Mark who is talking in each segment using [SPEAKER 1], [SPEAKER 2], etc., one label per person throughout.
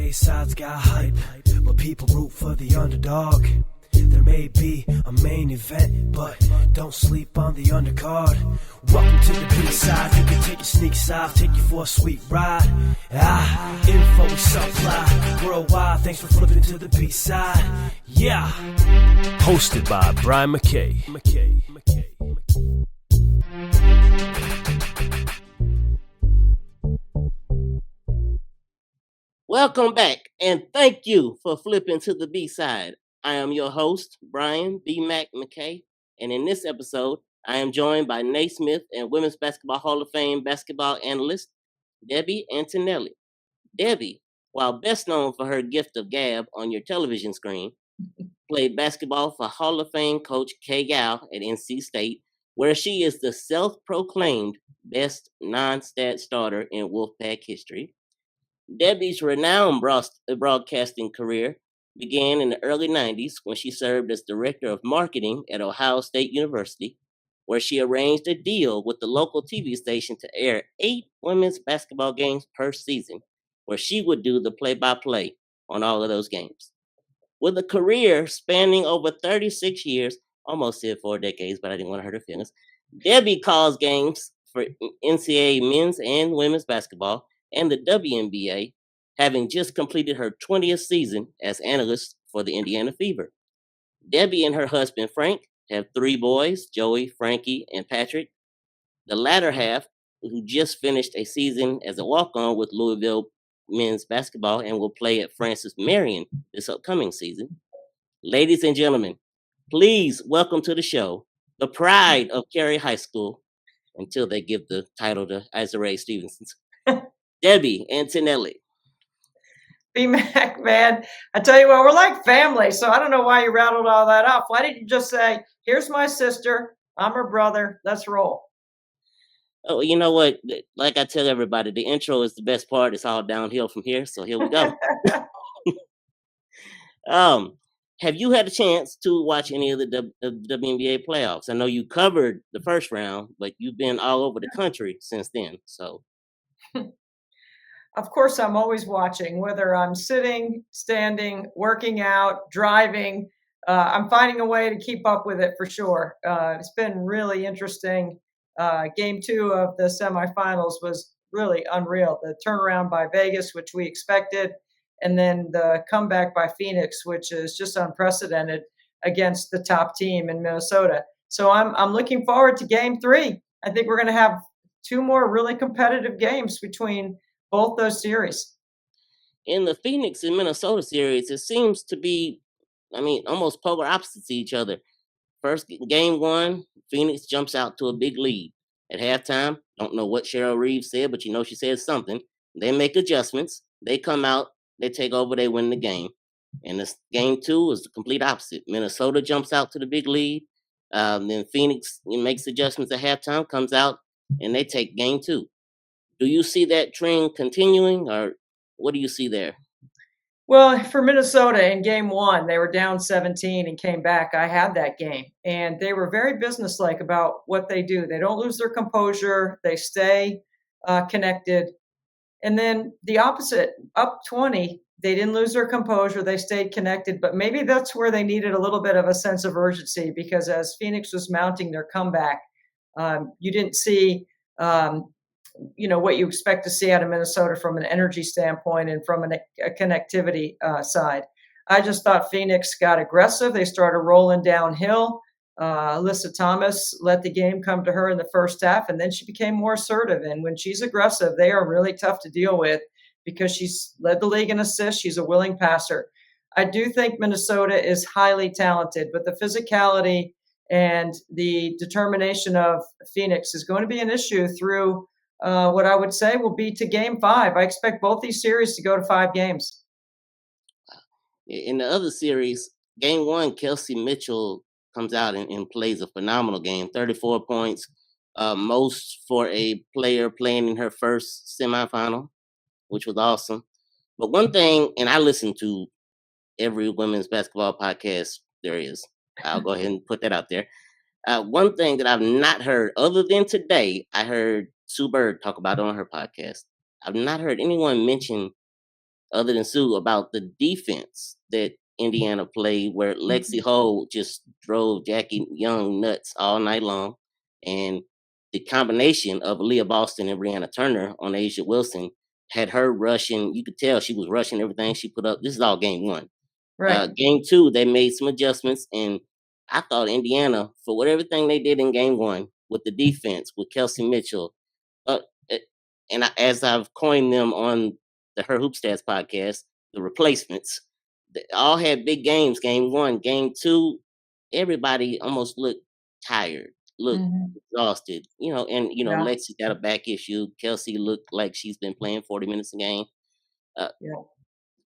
[SPEAKER 1] NBA side's got hype, but people root for the underdog. There may be a main event, but don't sleep on the undercard. Welcome to the B-side. You can take your sneaks off, take you for a sweet ride. Info we supply worldwide. Thanks for flipping to the B-side. Yeah. Hosted by Brian Mackay.
[SPEAKER 2] Welcome back, and thank you for flipping to the B-side. I am your host, Brian BMac Mackay, and in this episode, I am joined by Naismith and Women's Basketball Hall of Fame basketball analyst, Debbie Antonelli. Debbie, while best known for her gift of gab on your television screen, played basketball for Hall of Fame coach Kay Gow at NC State, where she is the self-proclaimed best non-stat starter in Wolfpack history. Debbie's renowned broadcasting career began in the early 90s when she served as director of marketing at Ohio State University, where she arranged a deal with the local TV station to air 8 women's basketball games per season, where she would do the play-by-play on all of those games. With a career spanning over 36 years, almost said 4 decades, but I didn't want to hurt her feelings, Debbie calls games for NCAA men's and women's basketball and the WNBA, having just completed her 20th season as analyst for the Indiana Fever. Debbie and her husband, Frank, have 3 boys, Joey, Frankie, and Patrick. The latter half, who just finished a season as a walk-on with Louisville men's basketball and will play at Francis Marion this upcoming season. Ladies and gentlemen, please welcome to the show the pride of Cary High School, until they give the title to Isaiah Stevenson, Debbie Antonelli.
[SPEAKER 3] BMac, man, I tell you what, we're like family, so I don't know why you rattled all that off. Why didn't you just say, here's my sister, I'm her brother, let's roll?
[SPEAKER 2] Oh, you know what? Like I tell everybody, the intro is the best part. It's all downhill from here, so here we go. Have you had a chance to watch any of the WNBA playoffs? I know you covered the first round, but you've been all over the country since then, so...
[SPEAKER 3] Of course, I'm always watching, whether I'm sitting, standing, working out, driving. I'm finding a way to keep up with it for sure. It's been really interesting. Game 2 of the semifinals was really unreal. The turnaround by Vegas, which we expected, and then the comeback by Phoenix, which is just unprecedented against the top team in Minnesota. So I'm looking forward to Game 3. I think we're going to have 2 more really competitive games between both those series.
[SPEAKER 2] In the Phoenix and Minnesota series, it seems to be, almost polar opposites to each other. First, game 1, Phoenix jumps out to a big lead. At halftime, don't know what Cheryl Reeves said, but she said something. They make adjustments. They come out, they take over, they win the game. And this game 2 is the complete opposite. Minnesota jumps out to the big lead. Then Phoenix makes adjustments at halftime, comes out, and they take game 2. Do you see that trend continuing, or what do you see there?
[SPEAKER 3] Well, for Minnesota in game 1, they were down 17 and came back. I had that game, and they were very businesslike about what they do. They don't lose their composure. They stay connected. And then the opposite, up 20, they didn't lose their composure. They stayed connected. But maybe that's where they needed a little bit of a sense of urgency, because as Phoenix was mounting their comeback, you didn't see what you expect to see out of Minnesota from an energy standpoint and from a connectivity side. I just thought Phoenix got aggressive. They started rolling downhill. Alyssa Thomas let the game come to her in the first half, and then she became more assertive. And when she's aggressive, they are really tough to deal with because she's led the league in assists. She's a willing passer. I do think Minnesota is highly talented, but the physicality and the determination of Phoenix is going to be an issue through what I would say will be to game 5. I expect both these series to go to 5 games.
[SPEAKER 2] In the other series, game 1, Kelsey Mitchell comes out and plays a phenomenal game, 34 points, most for a player playing in her first semifinal, which was awesome. But one thing, and I listen to every women's basketball podcast there is. I'll go ahead and put that out there. One thing that I've not heard, other than today, I heard Sue Bird talk about on her podcast. I've not heard anyone mention other than Sue, about the defense that Indiana played, where Lexi Hull just drove Jackie Young nuts all night long. And the combination of Leah Boston and Brianna Turner on Asia Wilson had her rushing. You could tell she was rushing everything she put up. This is all game one.
[SPEAKER 3] Right.
[SPEAKER 2] Game two, they made some adjustments, and I thought Indiana, for whatever thing they did in game one with the defense, with Kelsey Mitchell, uh, eh, and as I've coined them on the Her Hoop Stats podcast, the replacements, they all had big games. Game one, game two, everybody almost looked tired, looked exhausted, and
[SPEAKER 3] Yeah.
[SPEAKER 2] Lexi got a back issue. Kelsey looked like she's been playing 40 minutes a game. Uh,
[SPEAKER 3] Yeah.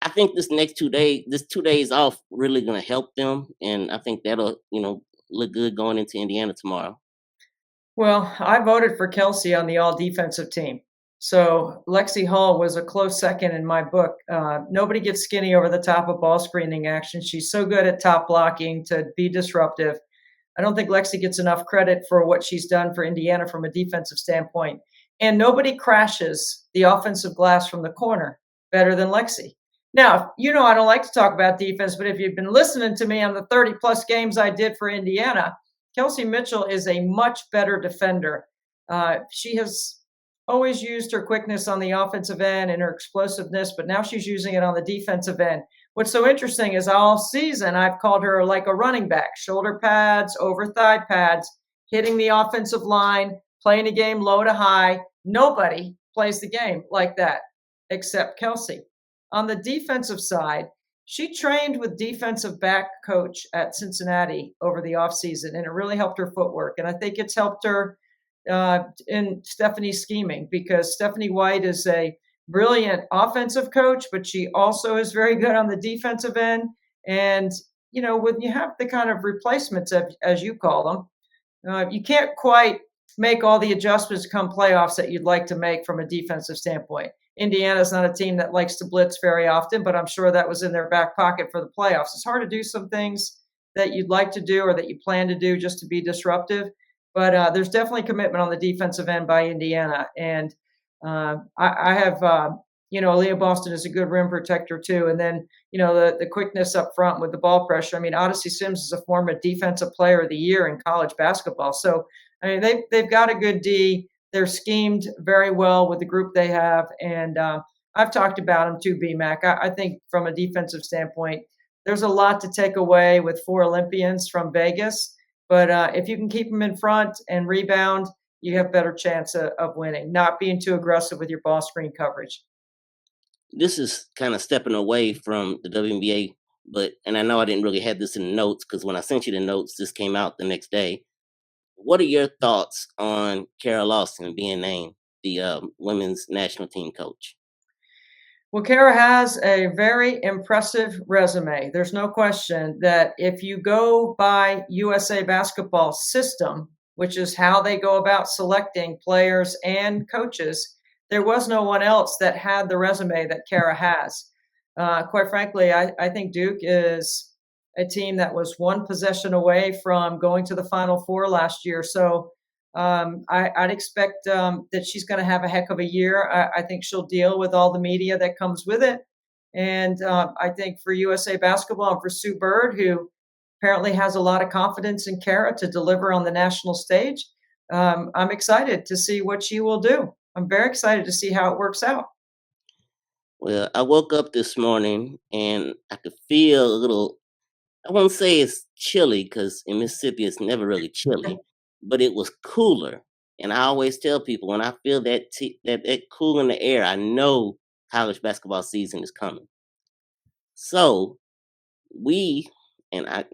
[SPEAKER 2] I think this 2 days off really gonna help them, and I think that'll, look good going into Indiana tomorrow.
[SPEAKER 3] Well, I voted for Kelsey on the all defensive team. So Lexi Hall was a close second in my book. Nobody gets skinny over the top of ball screening action. She's so good at top blocking to be disruptive. I don't think Lexi gets enough credit for what she's done for Indiana from a defensive standpoint. And nobody crashes the offensive glass from the corner better than Lexi. Now, I don't like to talk about defense, but if you've been listening to me on the 30 plus games I did for Indiana, Kelsey Mitchell is a much better defender. She has always used her quickness on the offensive end and her explosiveness, but now she's using it on the defensive end. What's so interesting is all season I've called her like a running back, shoulder pads, over thigh pads, hitting the offensive line, playing a game low to high. Nobody plays the game like that except Kelsey. On the defensive side, she trained with defensive back coach at Cincinnati over the offseason, and it really helped her footwork. And I think it's helped her in Stephanie's scheming, because Stephanie White is a brilliant offensive coach, but she also is very good on the defensive end. And, when you have the kind of replacements, as you call them, you can't quite make all the adjustments come playoffs that you'd like to make from a defensive standpoint. Indiana's not a team that likes to blitz very often, but I'm sure that was in their back pocket for the playoffs. It's hard to do some things that you'd like to do or that you plan to do just to be disruptive. But there's definitely commitment on the defensive end by Indiana. And I have, Leah Boston is a good rim protector too. And then, the quickness up front with the ball pressure. I mean, Odyssey Sims is a former defensive player of the year in college basketball. So, I mean, they've got a good D. They're schemed very well with the group they have. And I've talked about them too, BMac. I think from a defensive standpoint, there's a lot to take away with 4 Olympians from Vegas. But if you can keep them in front and rebound, you have better chance of winning, not being too aggressive with your ball screen coverage.
[SPEAKER 2] This is kind of stepping away from the WNBA, and I know I didn't really have this in the notes, because when I sent you the notes, this came out the next day. What are your thoughts on Kara Lawson being named the women's national team coach?
[SPEAKER 3] Well, Kara has a very impressive resume. There's no question that if you go by USA Basketball system, which is how they go about selecting players and coaches, there was no one else that had the resume that Kara has. Quite frankly, I think Duke is a team that was one possession away from going to the Final Four last year. So I'd expect that she's going to have a heck of a year. I think she'll deal with all the media that comes with it. And I think for USA Basketball and for Sue Bird, who apparently has a lot of confidence in Kara to deliver on the national stage, I'm excited to see what she will do. I'm very excited to see how it works out.
[SPEAKER 2] Well, I woke up this morning and I could feel a little, I won't say it's chilly, because in Mississippi it's never really chilly, but it was cooler. And I always tell people, when I feel that cool in the air, I know college basketball season is coming. So we, and I've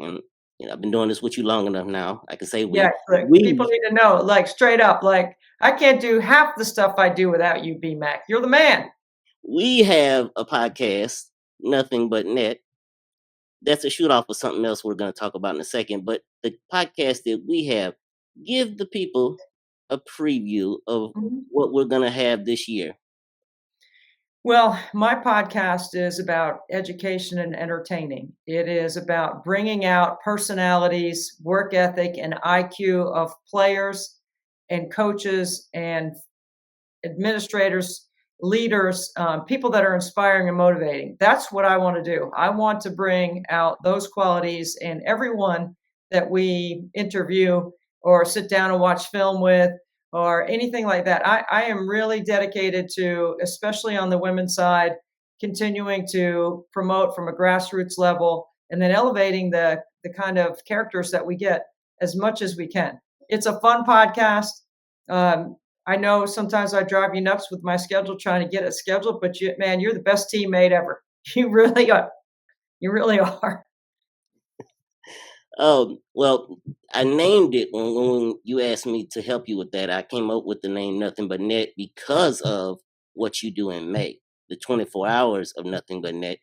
[SPEAKER 2] been doing this with you long enough now. I can say
[SPEAKER 3] Yeah, look, people need to know, like, straight up, like, I can't do half the stuff I do without you, BMac. You're the man.
[SPEAKER 2] We have a podcast, Nothing But Net. That's a shoot off of something else we're going to talk about in a second. But the podcast that we have, give the people a preview of what we're going to have this year.
[SPEAKER 3] Well, my podcast is about education and entertaining. It is about bringing out personalities, work ethic, and IQ of players and coaches and administrators leaders, people that are inspiring and motivating. That's what I want to do. I want to bring out those qualities in everyone that we interview or sit down and watch film with or anything like that. I am really dedicated to, especially on the women's side, continuing to promote from a grassroots level and then elevating the kind of characters that we get as much as we can. It's a fun podcast. I know sometimes I drive you nuts with my schedule trying to get it scheduled, but you're the best teammate ever. You really are. You really are.
[SPEAKER 2] Well, I named it when you asked me to help you with that. I came up with the name Nothing But Net because of what you do in May, the 24 hours of Nothing But Net.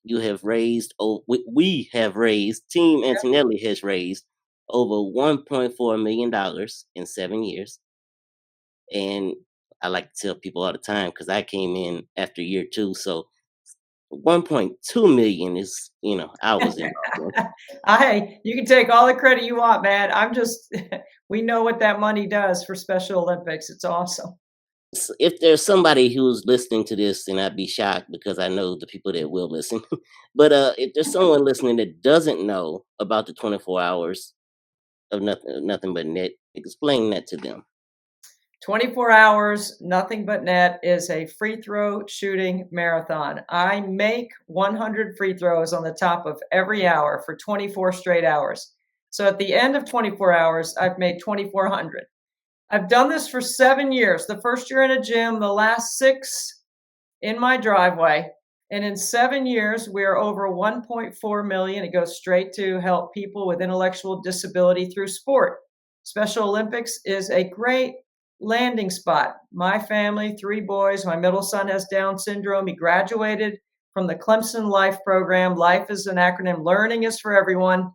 [SPEAKER 2] You have raised, we have raised, Team Antonelli has raised over $1.4 million in 7 years. And I like to tell people all the time because I came in after year 2, so 1.2 million is, I was involved in.
[SPEAKER 3] You can take all the credit you want, man. I'm just, we know what that money does for Special Olympics. It's awesome.
[SPEAKER 2] If there's somebody who's listening to this, and I'd be shocked because I know the people that will listen, but if there's someone listening that doesn't know about the 24 hours of Nothing But Net, explain that to them.
[SPEAKER 3] 24 hours, Nothing But Net is a free throw shooting marathon. I make 100 free throws on the top of every hour for 24 straight hours. So at the end of 24 hours, I've made 2,400. I've done this for 7 years. The first year in a gym, the last 6 in my driveway. And in 7 years, we're over 1.4 million. It goes straight to help people with intellectual disability through sport. Special Olympics is a great landing spot. My family, 3 boys. My middle son has Down syndrome. He graduated from the Clemson Life program. Life is an acronym. Learning is for everyone.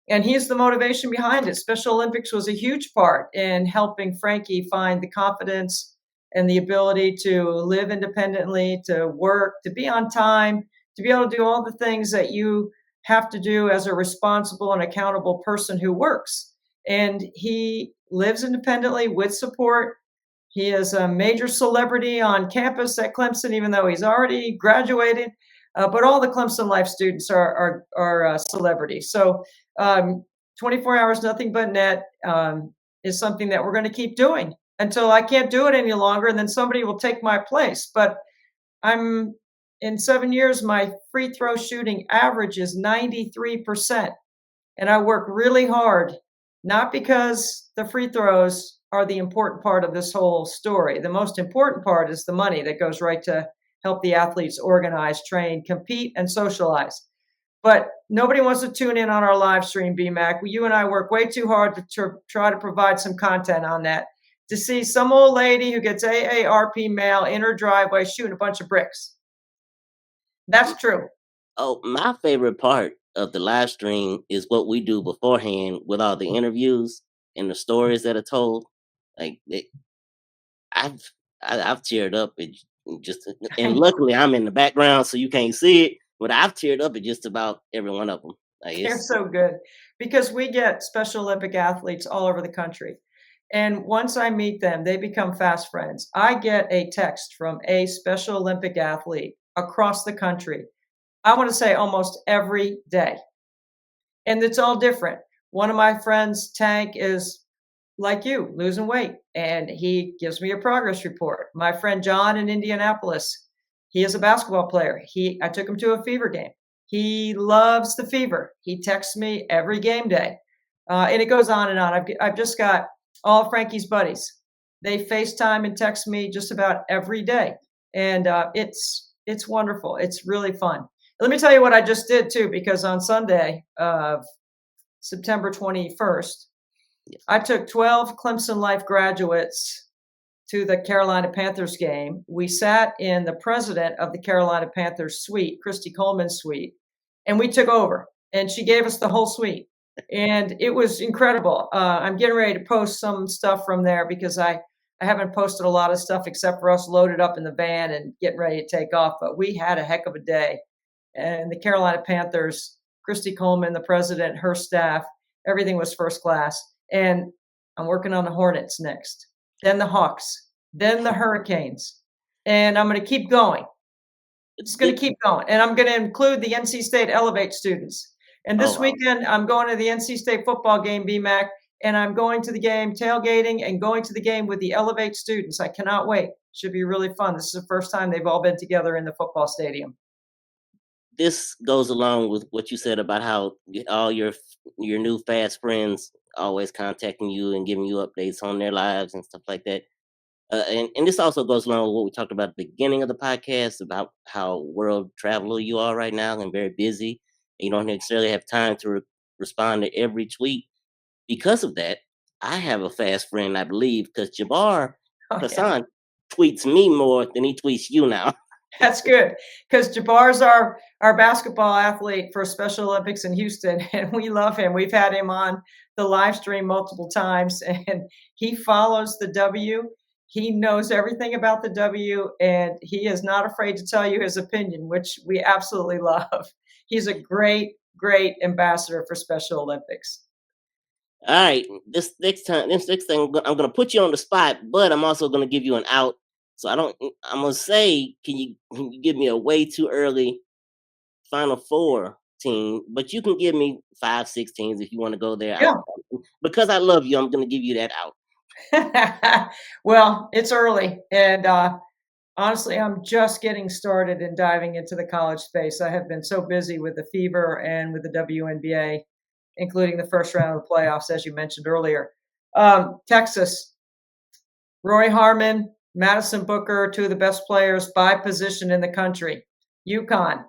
[SPEAKER 3] And he's the motivation behind it. Special Olympics was a huge part in helping Frankie find the confidence and the ability to live independently, to work, to be on time, to be able to do all the things that you have to do as a responsible and accountable person who works. And he lives independently with support. He is a major celebrity on campus at Clemson, even though he's already graduated. But all the Clemson Life students are celebrities. So 24 hours, Nothing But Net is something that we're going to keep doing until I can't do it any longer, and then somebody will take my place. But in 7 years, my free throw shooting average is 93%. And I work really hard, not because the free throws are the important part of this whole story. The most important part is the money that goes right to help the athletes organize, train, compete, and socialize. But nobody wants to tune in on our live stream, BMac. You and I work way too hard to try to provide some content on that. To see some old lady who gets AARP mail in her driveway shooting a bunch of bricks. That's true.
[SPEAKER 2] Oh, my favorite part of the live stream is what we do beforehand with all the interviews and the stories that are told. Like I've teared up and luckily I'm in the background so you can't see it, but I've teared up at just about every one of them.
[SPEAKER 3] They're so good because we get Special Olympic athletes all over the country. And once I meet them, they become fast friends. I get a text from a Special Olympic athlete across the country. I want to say almost every day. And it's all different. One of my friends, Tank, is like you, losing weight, and he gives me a progress report. My friend John in Indianapolis, he is a basketball player. I took him to a Fever game. He loves the Fever. He texts me every game day. And it goes on and on. I've just got all Frankie's buddies. They FaceTime and text me just about every day. And it's wonderful. It's really fun. Let me tell you what I just did too, because on Sunday of September 21st, I took 12 Clemson Life graduates to the Carolina Panthers game. We sat in the president of the Carolina Panthers suite, Christy Coleman's suite, and we took over. And she gave us the whole suite. And it was incredible. I'm getting ready to post some stuff from there because I haven't posted a lot of stuff except for us loaded up in the van and getting ready to take off. But we had a heck of a day. And the Carolina Panthers, Christy Coleman, the president, her staff, everything was first class. And I'm working on the Hornets next, then the Hawks, then the Hurricanes. and I'm going to keep going. It's going to keep going. And I'm going to include the NC State Elevate students. And this weekend, I'm going to the NC State football game, BMac, and I'm going to the game, tailgating, and going to the game with the Elevate students. I cannot wait. Should be really fun. This is the first time they've all been together in the football stadium.
[SPEAKER 2] This goes along with what you said about how all your new fast friends always contacting you and giving you updates on their lives and stuff like that. And this also goes along with what we talked about at the beginning of the podcast about how world traveler you are right now and very busy. You don't necessarily have time to respond to every tweet. Because of that, I have a fast friend, I believe, because Jabbar Hassan tweets me more than he tweets you now.
[SPEAKER 3] That's good, because Jabbar's our basketball athlete for Special Olympics in Houston, and we love him. We've had him on the live stream multiple times, and he follows the W. He knows everything about the W, and he is not afraid to tell you his opinion, which we absolutely love. He's a great, great ambassador for Special Olympics.
[SPEAKER 2] All right, this next thing, I'm going to put you on the spot, but I'm also going to give you an out. So I'm going to say, can you give me a way too early Final Four team? But you can give me 5, 6 teams if you want to go there.
[SPEAKER 3] Yeah.
[SPEAKER 2] Because I love you, I'm going to give you that out.
[SPEAKER 3] Well, it's early, and honestly, I'm just getting started in diving into the college space. I have been so busy with the Fever and with the WNBA, including the first round of the playoffs, as you mentioned earlier. Texas, Roy Harmon, Madison Booker, two of the best players by position in the country. UConn,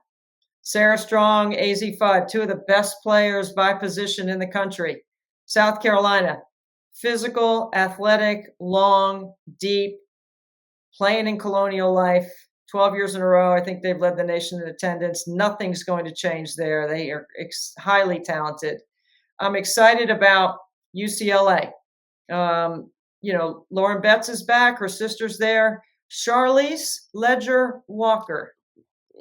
[SPEAKER 3] Sarah Strong, AZ Fudd, two of the best players by position in the country. South Carolina, physical, athletic, long, deep, playing in Colonial Life, 12 years in a row. I think they've led the nation in attendance. Nothing's going to change there. They are highly talented. I'm excited about UCLA. Lauren Betts is back. Her sister's there. Charlize Ledger Walker.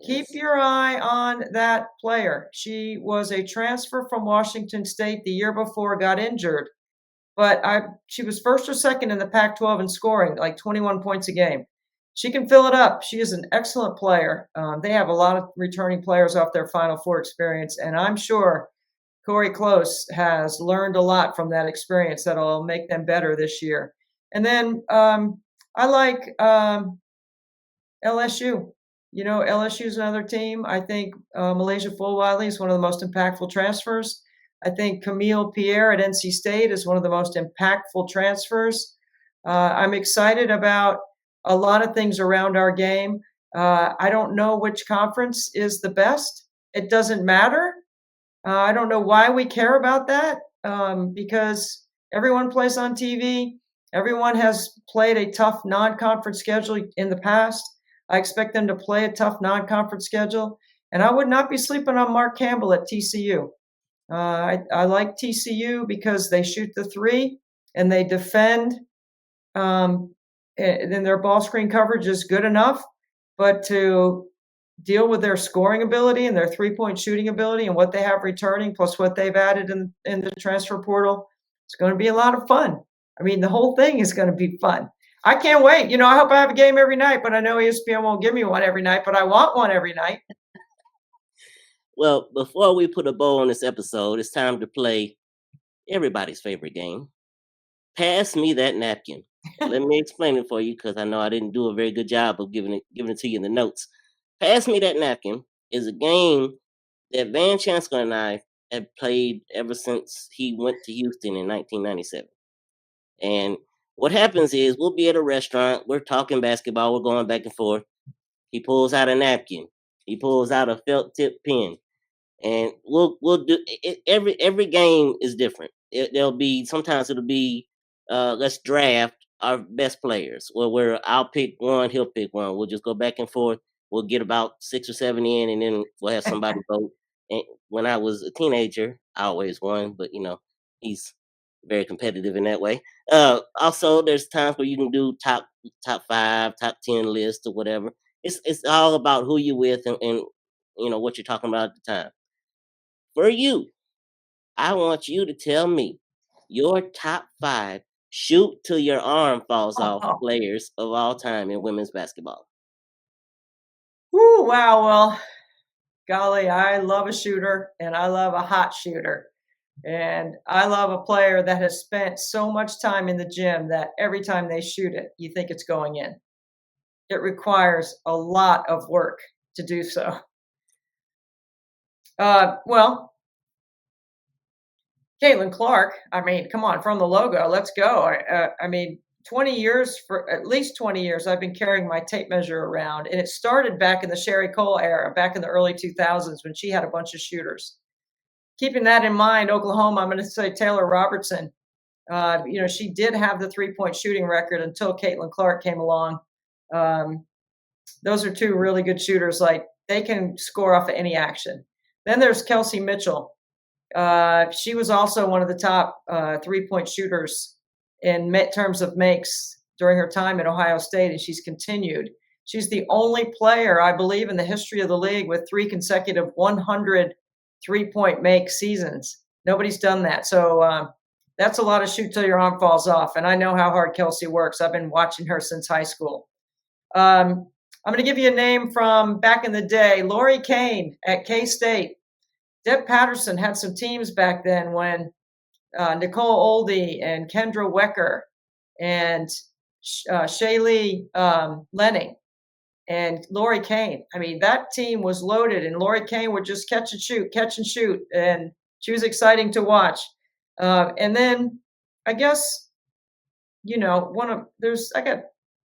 [SPEAKER 3] Keep your eye on that player. She was a transfer from Washington State the year before, got injured. But she was first or second in the Pac-12 in scoring, like 21 points a game. She can fill it up. She is an excellent player. They have a lot of returning players off their Final Four experience, and I'm sure Corey Close has learned a lot from that experience that'll make them better this year. And then I like LSU. LSU is another team. I think Malaysia Fulwiley is one of the most impactful transfers. I think Camille Pierre at NC State is one of the most impactful transfers. I'm excited about a lot of things around our game. I don't know which conference is the best. It doesn't matter. I don't know why we care about that, because everyone plays on TV. Everyone has played a tough non-conference schedule in the past. I expect them to play a tough non-conference schedule. And I would not be sleeping on Mark Campbell at TCU. I like TCU because they shoot the three and they defend, and their ball screen coverage is good enough. But to deal with their scoring ability and their three-point shooting ability and what they have returning, plus what they've added in the transfer portal, it's going to be a lot of fun. I mean, the whole thing is going to be fun. I can't wait. I hope I have a game every night, but I know ESPN won't give me one every night, but I want one every night.
[SPEAKER 2] Well, before we put a bow on this episode, it's time to play everybody's favorite game. Pass me that napkin. Let me explain it for you, because I know I didn't do a very good job of giving it to you in the notes. Pass Me That Napkin is a game that Van Chancellor and I have played ever since he went to Houston in 1997. And what happens is we'll be at a restaurant, we're talking basketball, we're going back and forth. He pulls out a napkin. He pulls out a felt tip pen. And we'll do it. Every game is different. Sometimes it'll be let's draft our best players. Where I'll pick one, he'll pick one. We'll just go back and forth. We'll get about 6 or 7 in, and then we'll have somebody vote. And when I was a teenager, I always won, but he's very competitive in that way. Also, there's times where you can do top 5, top 10 list or whatever. It's all about who you're with and what you're talking about at the time. For you, I want you to tell me your top 5 shoot till your arm falls off players of all time in women's basketball.
[SPEAKER 3] Woo, wow. Well, golly, I love a shooter and I love a hot shooter. And I love a player that has spent so much time in the gym that every time they shoot it, you think it's going in. It requires a lot of work to do so. Well, Caitlin Clark, I mean, come on, from the logo, let's go. I mean, 20 years, for at least 20 years, I've been carrying my tape measure around. And it started back in the Sherry Cole era, back in the early 2000s when she had a bunch of shooters. Keeping that in mind, Oklahoma, I'm going to say Taylor Robertson. She did have the 3-point shooting record until Caitlin Clark came along. Those are two really good shooters. Like, they can score off of any action. Then there's Kelsey Mitchell. She was also one of the top 3-point shooters in terms of makes during her time at Ohio State, and she's continued. She's the only player, I believe, in the history of the league with 3 consecutive 100 3-point make seasons. Nobody's done that. So that's a lot of shoot till your arm falls off. And I know how hard Kelsey works. I've been watching her since high school. I'm going to give you a name from back in the day, Lori Kane at K-State. Deb Patterson had some teams back then when Nicole Oldie and Kendra Wecker and Shaylee Lenning and Lori Kane. I mean, that team was loaded, and Lori Kane would just catch and shoot, and she was exciting to watch. And then I guess, I got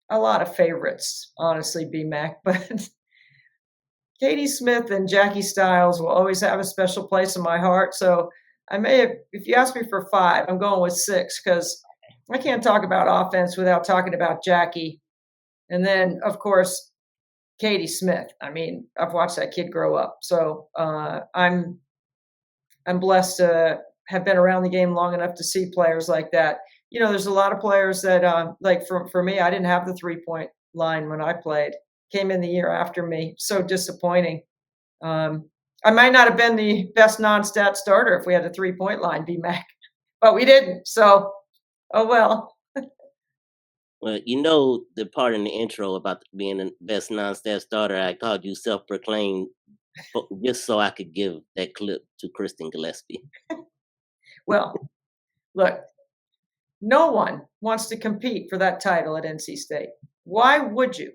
[SPEAKER 3] a lot of favorites, honestly, BMac, but Katie Smith and Jackie Stiles will always have a special place in my heart. So I may have, if you ask me for 5, I'm going with 6 because I can't talk about offense without talking about Jackie. And then, of course, Katie Smith. I mean, I've watched that kid grow up. So I'm blessed to have been around the game long enough to see players like that. There's a lot of players that, like for me, I didn't have the 3-point line when I played. Came in the year after me. So disappointing. I might not have been the best non-stat starter if we had a 3-point line, BMac, but we didn't. So, oh well.
[SPEAKER 2] Well, the part in the intro about being the best non-stat starter, I called you self-proclaimed just so I could give that clip to Kristen Gillespie.
[SPEAKER 3] Well, look, no one wants to compete for that title at NC State. Why would you?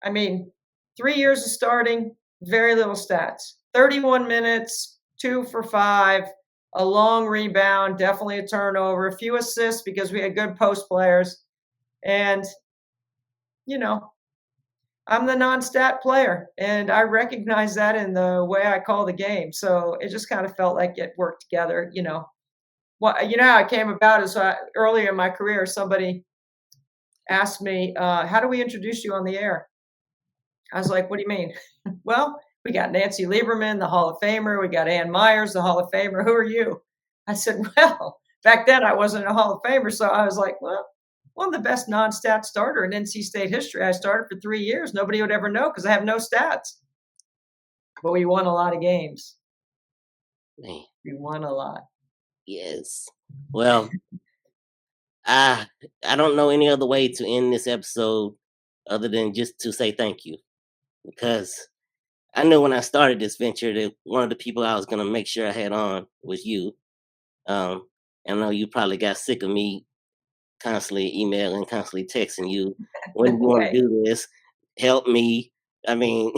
[SPEAKER 3] I mean, 3 years of starting, very little stats. 31 minutes, 2 for 5, a long rebound, definitely a turnover, a few assists because we had good post players. And, I'm the non-stat player, and I recognize that in the way I call the game. So it just kind of felt like it worked together, Well, how it came about is earlier in my career, somebody asked me, how do we introduce you on the air? I was like, what do you mean? Well, we got Nancy Lieberman, the Hall of Famer. We got Ann Myers, the Hall of Famer. Who are you? I said, well, back then I wasn't a Hall of Famer. So I was like, well, one of the best non-stat starter in NC State history. I started for 3 years. Nobody would ever know because I have no stats. But we won a lot of games.
[SPEAKER 2] Man.
[SPEAKER 3] We won a lot.
[SPEAKER 2] Yes. Well, I don't know any other way to end this episode other than just to say thank you. Because I knew when I started this venture that one of the people I was going to make sure I had on was you. I know you probably got sick of me constantly emailing, constantly texting you. When you want to do this, help me. I mean.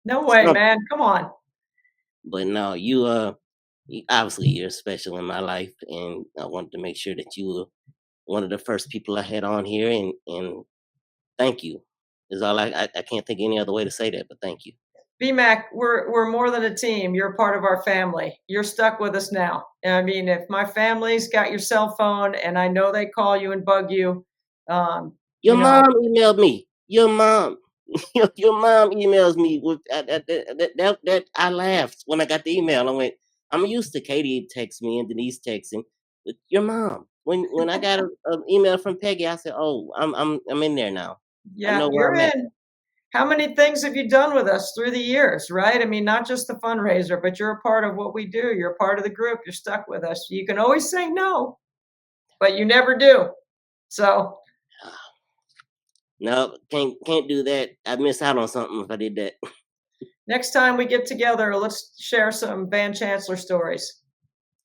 [SPEAKER 3] No way, man. Come on.
[SPEAKER 2] But no, you obviously you're special in my life. And I wanted to make sure that you were one of the first people I had on here. And thank you. Is all I can't think any other way to say that, but thank you.
[SPEAKER 3] BMac, we're more than a team. You're part of our family. You're stuck with us now. I mean, if my family's got your cell phone and I know they call you and bug you.
[SPEAKER 2] Your mom emailed me. Your mom emails me with that I laughed when I got the email. I went, I'm used to Katie text me and Denise texting, but your mom. When I got an email from Peggy, I said, "Oh, I'm in there now."
[SPEAKER 3] Yeah, you're in. How many things have you done with us through the years, right? I mean, not just the fundraiser, but you're a part of what we do. You're a part of the group. You're stuck with us. You can always say no, but you never do. So
[SPEAKER 2] No, can't do that. I'd miss out on something if I did that.
[SPEAKER 3] Next time we get together, let's share some Van Chancellor stories.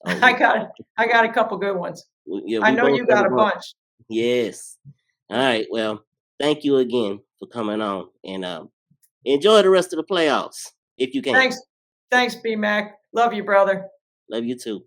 [SPEAKER 2] Oh,
[SPEAKER 3] I got a couple good ones.
[SPEAKER 2] yeah,
[SPEAKER 3] I
[SPEAKER 2] we
[SPEAKER 3] know
[SPEAKER 2] both
[SPEAKER 3] you
[SPEAKER 2] have
[SPEAKER 3] got a bunch.
[SPEAKER 2] Yes. All right. Well, thank you again for coming on, and enjoy the rest of the playoffs if you can.
[SPEAKER 3] Thanks, BMac. Love you, brother.
[SPEAKER 2] Love you too.